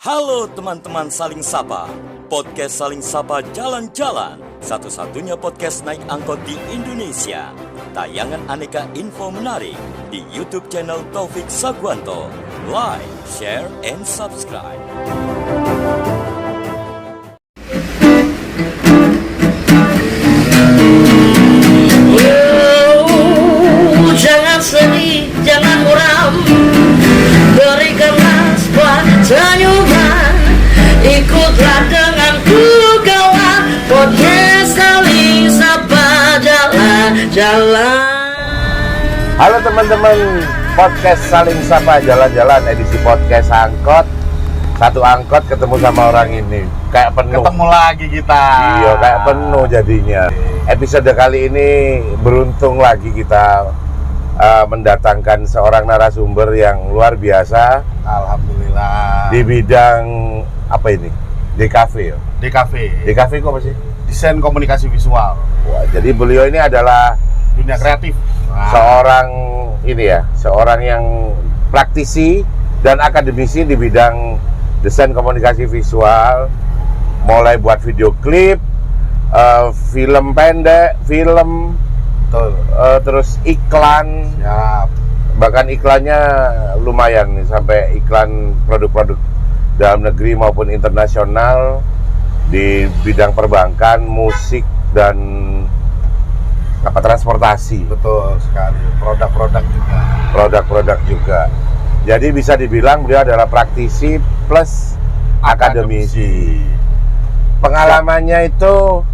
Halo teman-teman Saling Sapa, podcast Saling Sapa Jalan-Jalan, satu-satunya podcast naik angkot di Indonesia. Tayangan aneka info menarik di YouTube channel Taufik Sagwanto. Like, share, and subscribe. Jangan sedih, jangan muram, berikanlah sebuah senyuman. Ikutlah denganku kawan, podcast Saling Sapa Jalan-Jalan. Halo teman-teman, podcast Saling Sapa Jalan-Jalan edisi podcast angkot. Satu angkot ketemu sama orang ini, kayak penuh. Ketemu lagi kita. Iya, kayak penuh jadinya. Episode kali ini beruntung lagi kita mendatangkan seorang narasumber yang luar biasa. Alhamdulillah. Di bidang apa ini? DKV ya? DKV. DKV kok apa sih? Desain komunikasi visual. Wah, jadi beliau ini adalah Dunia kreatif. seorang ini ya, seorang yang praktisi dan akademisi di bidang desain komunikasi visual, mulai buat video klip, film pendek, film, Betul. terus iklan, Siap. bahkan iklannya lumayan nih, sampai iklan produk-produk dalam negeri maupun internasional di bidang perbankan, musik, dan transportasi. Betul sekali. Produk-produk juga. Produk-produk juga. Jadi bisa dibilang beliau adalah praktisi plus akademisi. Pengalamannya itu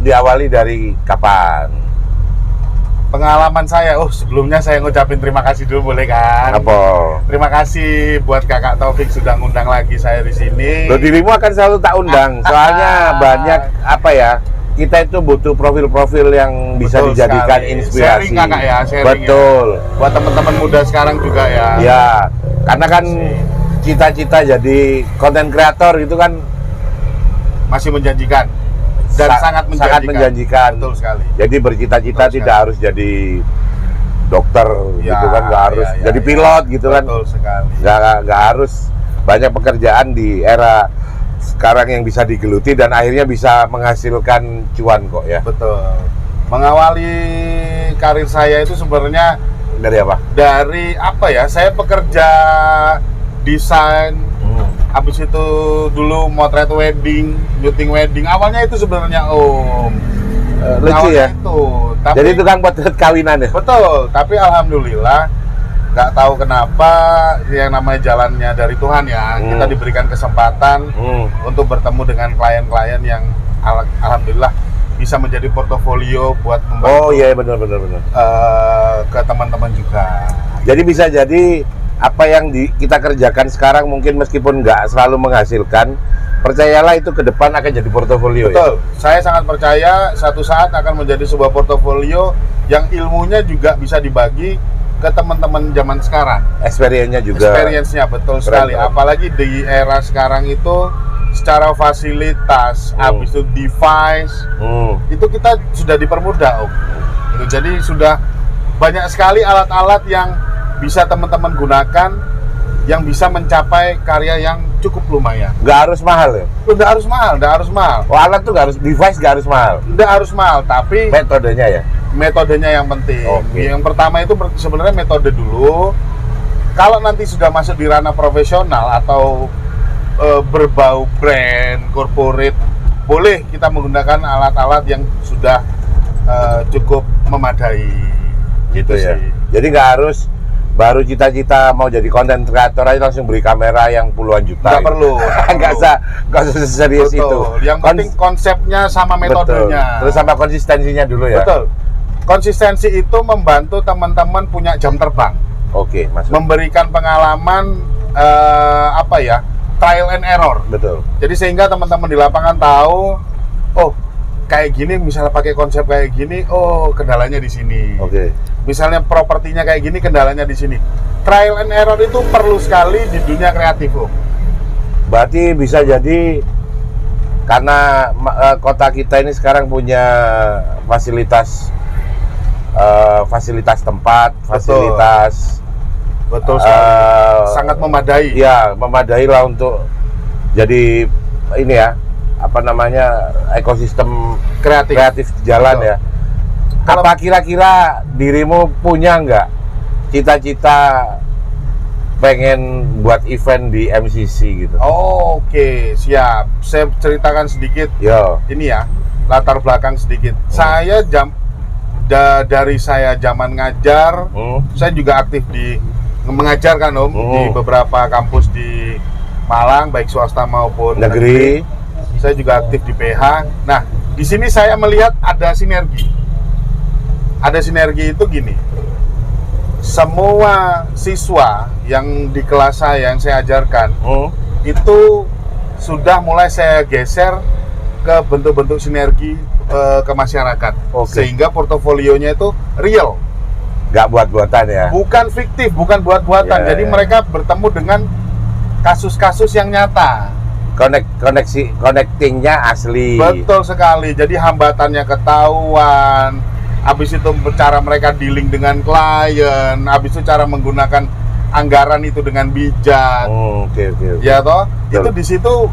diawali dari kapan? Pengalaman saya, sebelumnya saya ngucapin terima kasih dulu, boleh kan? Apa? Terima kasih buat Kakak Taufik sudah ngundang lagi saya di sini. Loh, dirimu akan selalu tak undang. Soalnya banyak kita itu butuh profil-profil yang bisa Betul dijadikan sekali. inspirasi. Sharing, Kakak, ya, sharing, betul. ya. Buat teman-teman muda sekarang juga ya. Ya, karena kan cita-cita jadi konten kreator itu kan Masih menjanjikan dan sangat menjanjikan. Betul sekali. Jadi bercita-cita Betul tidak sekali. harus jadi dokter Ya, gitu kan, nggak harus ya, jadi ya. pilot gitu kan, Betul sekali. nggak harus. Banyak pekerjaan di era sekarang yang bisa digeluti dan akhirnya bisa menghasilkan cuan kok ya. Betul. Mengawali karir saya itu sebenarnya Dari apa? dari saya pekerja desain. Habis itu dulu motret wedding, syuting wedding. Awalnya itu sebenarnya Lucu awalnya ya. itu. Tapi, Jadi tukang potret kawinan ya. betul. Tapi alhamdulillah nggak tahu kenapa yang namanya jalannya dari Tuhan ya. Kita diberikan kesempatan untuk bertemu dengan klien-klien yang alhamdulillah bisa menjadi portofolio buat membantu Oh iya, benar. ke teman-teman juga. Jadi bisa jadi apa yang kita kerjakan sekarang mungkin meskipun nggak selalu menghasilkan, percayalah itu ke depan akan jadi portofolio. Betul, saya sangat percaya satu saat akan menjadi sebuah portofolio yang ilmunya juga bisa dibagi ke teman-teman zaman sekarang. Experience-nya juga. Experience-nya betul sekali. Keren. Apalagi di era sekarang itu secara fasilitas, habis itu device, itu kita sudah dipermudah, Om. Jadi sudah banyak sekali alat-alat yang bisa teman-teman gunakan yang bisa mencapai karya yang cukup lumayan. Nggak harus mahal ya? Nggak harus mahal. Oh, alat tuh nggak harus, device nggak harus mahal. Nggak harus mahal, tapi Metodenya ya? metodenya yang penting. Oke. Yang pertama itu sebenarnya metode dulu. Kalau nanti sudah masuk di ranah profesional atau berbau brand, corporate, boleh kita menggunakan alat-alat yang sudah cukup memadai. Gitu ya? sih. Jadi nggak harus baru cita-cita mau jadi konten kreator aja langsung beli kamera yang puluhan juta. Nggak perlu. Nggak usah serius itu. Yang penting konsepnya sama metodenya. Betul. Terus sama konsistensinya dulu ya? Betul. Konsistensi itu membantu teman-teman punya jam terbang. Oke, masuk. Memberikan pengalaman trial and error. Betul. Jadi sehingga teman-teman di lapangan tahu, kayak gini, misalnya pakai konsep kayak gini, kendalanya di sini. Oke. Misalnya propertinya kayak gini, kendalanya di sini. Trial and error itu perlu sekali di dunia kreatif, Om. Berarti bisa jadi karena kota kita ini sekarang punya fasilitas tempat, fasilitas Betul sekali. Sangat memadai. Ya, memadai lah untuk jadi ini ya, apa namanya, ekosistem kreatif jalan. Betul. Ya. Apa kira-kira dirimu punya nggak cita-cita pengen buat event di MCC gitu? Oke, siap. Saya ceritakan sedikit. Yo. Ini ya, latar belakang sedikit. Saya dari saya zaman ngajar, saya juga aktif di mengajar kan Om, di beberapa kampus di Malang, baik swasta maupun negeri. Saya juga aktif di PH. Nah, di sini saya melihat ada sinergi. Ada sinergi itu gini. Semua siswa yang di kelas saya yang saya ajarkan itu sudah mulai saya geser ke bentuk-bentuk sinergi ke masyarakat. Sehingga portofolionya itu real. Nggak buat-buatan ya? Bukan fiktif, bukan buat-buatan. Jadi mereka bertemu dengan kasus-kasus yang nyata. Connectingnya asli. Betul sekali. Jadi hambatannya ketahuan. Habis itu cara mereka dealing dengan klien. Habis itu cara menggunakan anggaran itu dengan bijak. Oke. Ya toh? Itu di situ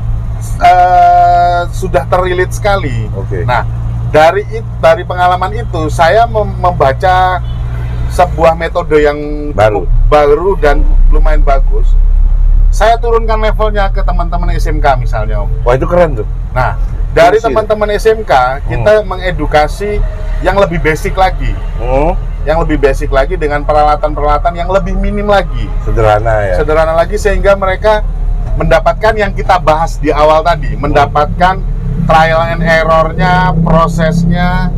sudah terlilit sekali. Nah, dari pengalaman itu saya membaca sebuah metode yang baru dan lumayan bagus. Saya turunkan levelnya ke teman-teman SMK misalnya Om. Wah, itu keren tuh. Nah, dari teman-teman SMK kita mengedukasi yang lebih basic lagi. Yang lebih basic lagi dengan peralatan-peralatan yang lebih minim lagi. Sederhana ya. Sederhana lagi sehingga mereka mendapatkan yang kita bahas di awal tadi, mendapatkan trial and error-nya, prosesnya.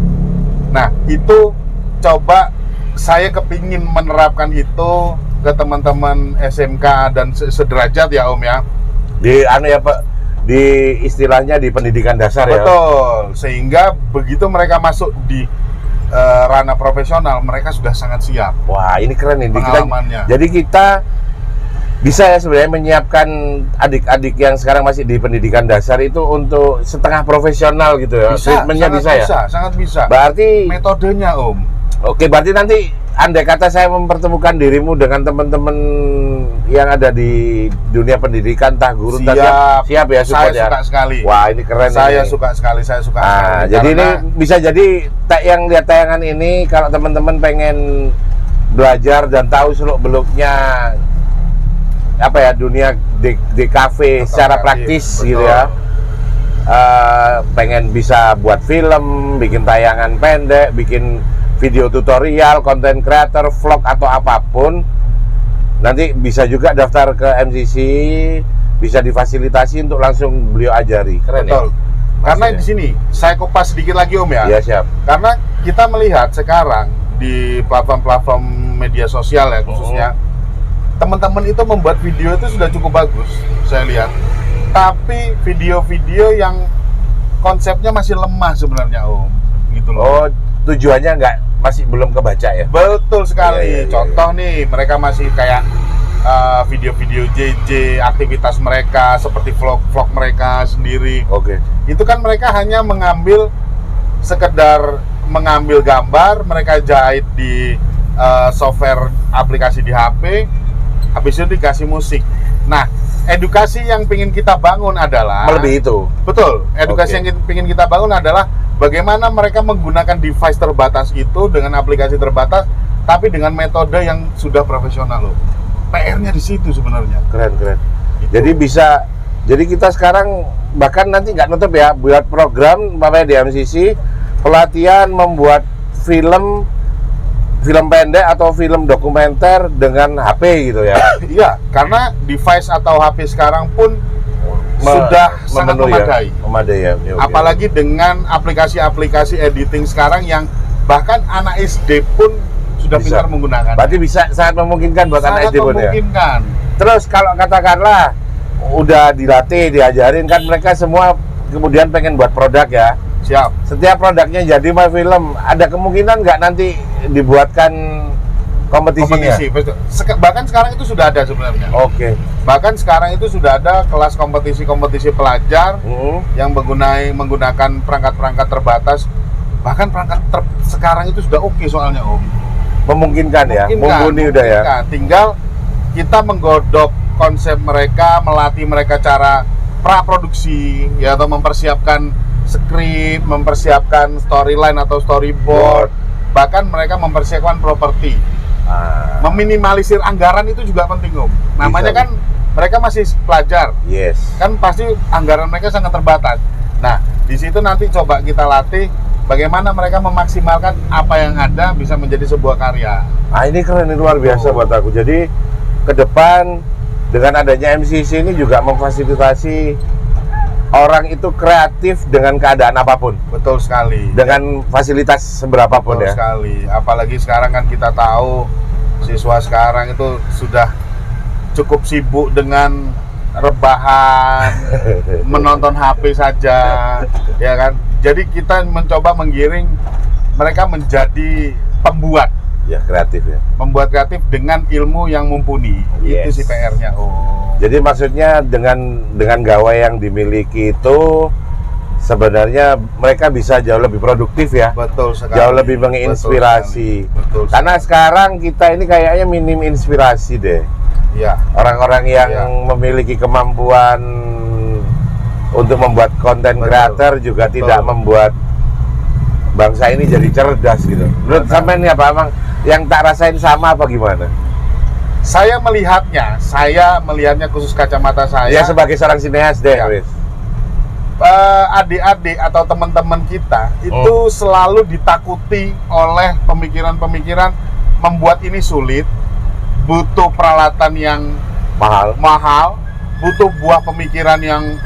Nah, itu coba saya kepingin menerapkan itu ke teman-teman SMK dan sederajat ya Om ya. Di ya Pak, di istilahnya di pendidikan dasar. Betul. Ya. Betul. Sehingga begitu mereka masuk di ranah profesional, mereka sudah sangat siap. Wah, ini keren nih pengalamannya. Jadi kita bisa ya sebenarnya menyiapkan adik-adik yang sekarang masih di pendidikan dasar itu untuk setengah profesional gitu ya. Treatmentnya bisa ya? Sangat bisa. Berarti metodenya Om. Oke, berarti nanti andai kata saya mempertemukan dirimu dengan teman-teman yang ada di dunia pendidikan, entah guru, siap ya, saya suka sekali. Wah, ini keren. Saya suka sekali. Jadi ini bisa jadi yang lihat tayangan ini, kalau teman-teman pengen belajar dan tahu seluk-beluknya apa ya dunia di kafe secara praktis gitu ya. Pengen bisa buat film, bikin tayangan pendek, bikin video tutorial, konten creator, vlog atau apapun, nanti bisa juga daftar ke MCC, bisa difasilitasi untuk langsung beliau ajari. Keren. Betul. Ya? Karena di sini saya kupas sedikit lagi Om ya. Iya, siap. Karena kita melihat sekarang di platform-platform media sosial ya khususnya, teman-teman itu membuat video itu sudah cukup bagus, saya lihat. Tapi video-video yang konsepnya masih lemah sebenarnya Om, gitu loh. Tujuannya masih belum kebaca ya? Betul sekali. Contoh nih, mereka masih kayak video-video JJ, aktivitas mereka seperti vlog mereka sendiri. Itu kan mereka hanya sekedar mengambil gambar, mereka jahit di software aplikasi di HP, habis itu dikasih musik. Nah, edukasi yang ingin kita bangun adalah melebihi itu. Betul. Edukasi yang ingin kita bangun adalah bagaimana mereka menggunakan device terbatas itu dengan aplikasi terbatas, tapi dengan metode yang sudah profesional loh. PR-nya di situ sebenarnya. Keren. Gitu. Jadi kita sekarang bahkan nanti nggak nutup ya, buat program Bapak di MCC, pelatihan membuat film pendek atau film dokumenter dengan HP gitu ya. Iya, karena device atau HP sekarang pun sudah sangat memadai ya. Apalagi dengan aplikasi-aplikasi editing sekarang yang bahkan anak SD pun sudah pintar menggunakan. Berarti bisa sangat memungkinkan buat anak SD pun ya. Terus kalau katakanlah udah dilatih, diajarin kan mereka semua kemudian pengen buat produk ya. Siap. Setiap produknya jadi film, ada kemungkinan nggak nanti dibuatkan kompetisinya? Bahkan sekarang itu sudah ada sebenarnya. Bahkan sekarang itu sudah ada kelas kompetisi pelajar yang menggunakan perangkat-perangkat terbatas. Bahkan perangkat sekarang itu sudah oke soalnya Om. Memungkinkan ya, mumpuni udah ya. Tinggal kita menggodok konsep mereka, melatih mereka cara praproduksi, ya, atau mempersiapkan skrip, mempersiapkan storyline atau storyboard, bahkan mereka mempersiapkan properti. Meminimalisir anggaran itu juga penting, Om. Namanya kan mereka masih pelajar, kan pasti anggaran mereka sangat terbatas. Nah, di situ nanti coba kita latih bagaimana mereka memaksimalkan apa yang ada bisa menjadi sebuah karya. Ini keren, ini luar biasa buat aku. Jadi ke depan dengan adanya MCC ini juga memfasilitasi orang itu kreatif dengan keadaan apapun. Betul sekali. Dengan fasilitas seberapapun. Betul ya. sekali. Apalagi sekarang kan kita tahu siswa sekarang itu sudah cukup sibuk dengan rebahan, menonton HP saja, ya kan. Jadi kita mencoba menggiring mereka menjadi pembuat. Ya, kreatif ya. Membuat kreatif dengan ilmu yang mumpuni. Itu sih PR-nya. Jadi maksudnya dengan gawai yang dimiliki itu sebenarnya mereka bisa jauh lebih produktif ya. Betul sekali. Jauh lebih menginspirasi. Betul sekali. Karena sekarang kita ini kayaknya minim inspirasi deh. Ya. Orang-orang yang memiliki kemampuan untuk membuat konten kreator juga tidak membuat bangsa ini jadi cerdas gitu. Menurut sampean ini apa, Bang? Yang tak rasain sama apa gimana? Saya melihatnya khusus kacamata saya. Ya sebagai seorang sineas deh, wis. Adik-adik atau teman-teman kita itu selalu ditakuti oleh pemikiran-pemikiran membuat ini sulit, butuh peralatan yang mahal, butuh buah pemikiran yang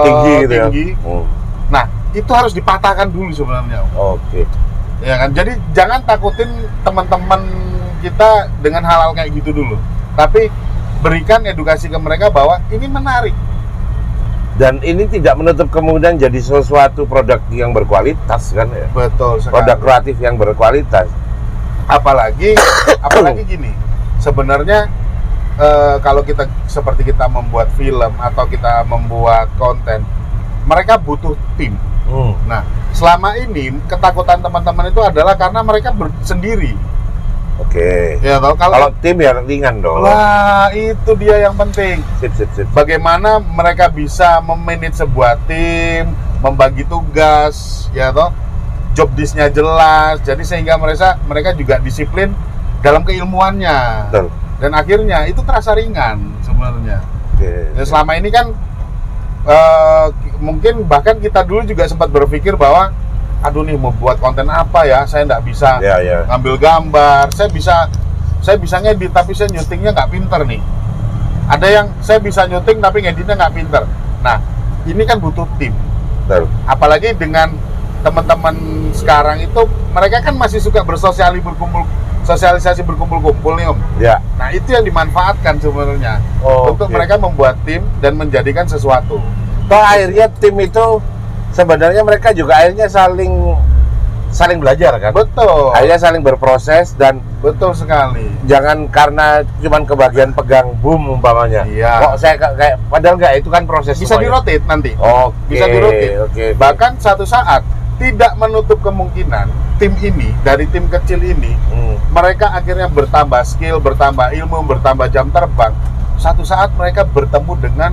tinggi gitu ya. Nah, itu harus dipatahkan dulu sebenarnya. Oke. Ya kan, jadi jangan takutin teman-teman kita dengan hal-hal kayak gitu dulu. Tapi berikan edukasi ke mereka bahwa ini menarik. Dan ini tidak menutup kemungkinan jadi sesuatu produk yang berkualitas kan ya. Betul sekali. Produk kreatif yang berkualitas. Apalagi gini. Sebenarnya kalau kita membuat film atau kita membuat konten, mereka butuh tim. Nah, selama ini ketakutan teman-teman itu adalah karena mereka sendiri. Oke. Ya, kalau tim ya ringan dong. Wah, itu dia yang penting. Sip. Bagaimana mereka bisa memanage sebuah tim, membagi tugas, ya toh, job desk-nya jelas. Jadi sehingga mereka juga disiplin dalam keilmuannya. Betul. Dan akhirnya itu terasa ringan sebenarnya. Oke. Ya, selama ini kan mungkin bahkan kita dulu juga sempat berpikir bahwa aduh nih mau buat konten apa ya, saya nggak bisa ngambil gambar, saya bisa ngedit tapi saya nyutingnya nggak pinter nih. Ada yang saya bisa nyuting tapi ngeditnya nggak pinter. Nah, ini kan butuh tim. Betul. Apalagi dengan teman-teman sekarang itu mereka kan masih suka sosialisasi berkumpul-kumpul nih, Om. Ya. Nah, itu yang dimanfaatkan sebenarnya untuk mereka membuat tim dan menjadikan sesuatu. Toh akhirnya tim itu sebenarnya mereka juga akhirnya saling belajar kan. Betul. Akhirnya saling berproses dan betul sekali. Jangan karena cuman kebagian pegang boom umpamanya. Iya. Kok saya kayak padahal nggak, itu kan proses. Bisa dirotate nanti. Bisa dirotate. Oke. Bahkan satu saat tidak menutup kemungkinan tim ini dari tim kecil ini mereka akhirnya bertambah skill, bertambah ilmu, bertambah jam terbang. Satu saat mereka bertemu dengan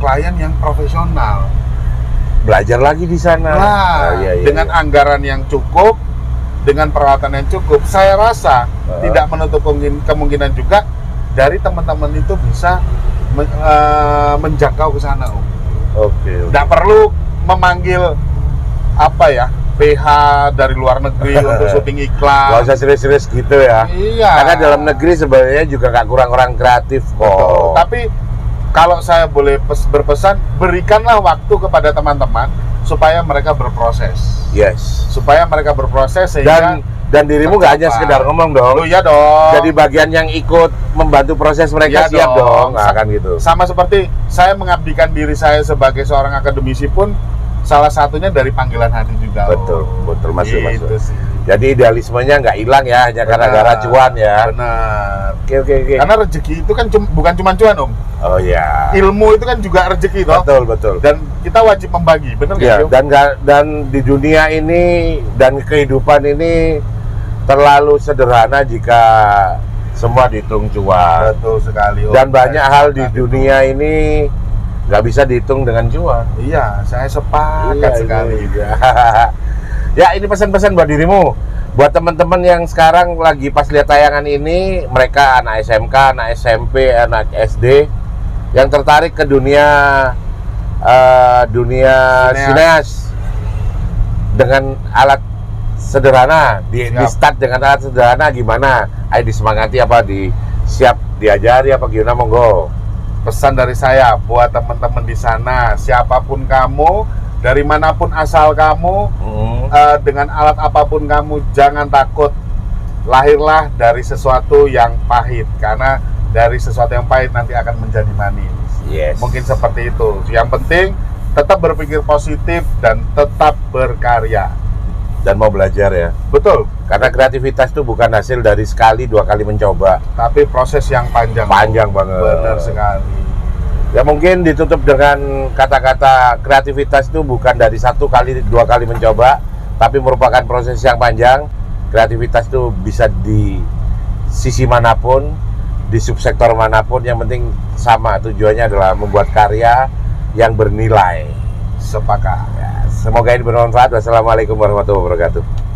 klien yang profesional. Belajar lagi di sana. Dengan anggaran yang cukup, dengan peralatan yang cukup, saya rasa tidak menutup kemungkinan juga dari teman-teman itu bisa menjangkau ke sana, Om. Oke. Tidak perlu memanggil PH dari luar negeri untuk syuting iklan. Gak usah serius-serius gitu ya. Iya. Karena dalam negeri sebenarnya juga nggak kurang orang kreatif kok. Betul. Tapi kalau saya boleh berpesan, berikanlah waktu kepada teman-teman supaya mereka berproses. Yes. Supaya mereka berproses sehingga dan dirimu nggak hanya sekedar ngomong dong. Iya dong. Jadi bagian yang ikut membantu proses mereka siap dong. Nggak akan gitu. Sama seperti saya mengabdikan diri saya sebagai seorang akademisi pun salah satunya dari panggilan hati juga. Betul masuk. Sih. Jadi idealismenya nggak hilang ya, hanya karena gara cuan ya. Benar. Oke. Karena rezeki itu kan bukan cuma cuan, Om. Oh ya. Ilmu itu kan juga rezeki toh. Betul. Dan kita wajib membagi, benar ya, nggak, Om? Dan di dunia ini dan kehidupan ini terlalu sederhana jika semua dihitung cuan. Betul sekali. Dan banyak hal di dunia ini nggak bisa dihitung dengan cuan. Iya, saya sepakat sekali. Iya. Ya, ini pesan-pesan buat dirimu, buat teman-teman yang sekarang lagi pas lihat tayangan ini, mereka anak SMK, anak SMP, anak SD yang tertarik ke dunia sineas dengan alat sederhana, di start dengan alat sederhana gimana? Ayo disemangati apa siap diajari apa gimana, monggo. Pesan dari saya buat teman-teman di sana, siapapun kamu, dari manapun asal kamu, dengan alat apapun kamu, jangan takut. Lahirlah dari sesuatu yang pahit, karena dari sesuatu yang pahit nanti akan menjadi manis. Yes. Mungkin seperti itu. Yang penting tetap berpikir positif dan tetap berkarya. Dan mau belajar ya. Betul. Karena kreativitas itu bukan hasil dari sekali, 2 kali mencoba, tapi proses yang panjang. Panjang banget. Benar sekali. Ya mungkin ditutup dengan kata-kata kreativitas itu bukan dari 1 kali, 2 kali mencoba, tapi merupakan proses yang panjang. Kreativitas itu bisa di sisi manapun, di subsektor manapun, yang penting sama, tujuannya adalah membuat karya yang bernilai. Sepakat. Ya, semoga ini bermanfaat. Wassalamualaikum warahmatullahi wabarakatuh.